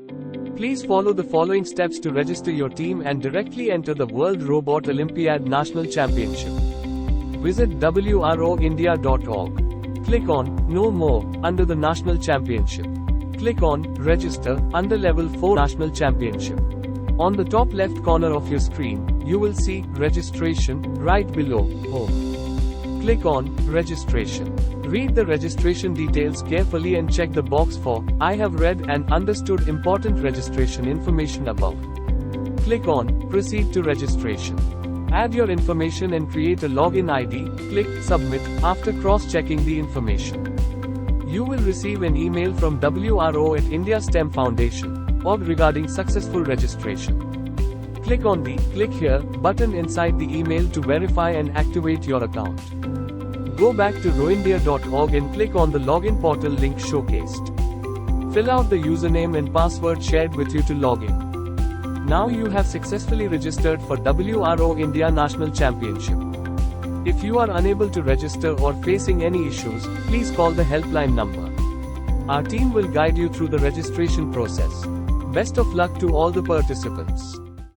Please follow the following steps to register your team and directly enter the World Robot Olympiad National Championship. Visit WROindia.org. Click on Know More under the National Championship. Click on Register under Level 4 National Championship. On the top left corner of your screen, you will see Registration right below Home. Click on Registration. Read the registration details carefully and check the box for I have read and understood important registration information above. Click on Proceed to registration. Add your information and create a login ID. Click Submit after cross-checking the information. You will receive an email from WRO at India STEM Foundation regarding successful registration. Click on the Click Here button inside the email to verify and activate your account. Go back to roindia.org and click on the login portal link showcased. Fill out the username and password shared with you to log in. Now you have successfully registered for WRO India National Championship. If you are unable to register or facing any issues, please call the helpline number. Our team will guide you through the registration process. Best of luck to all the participants.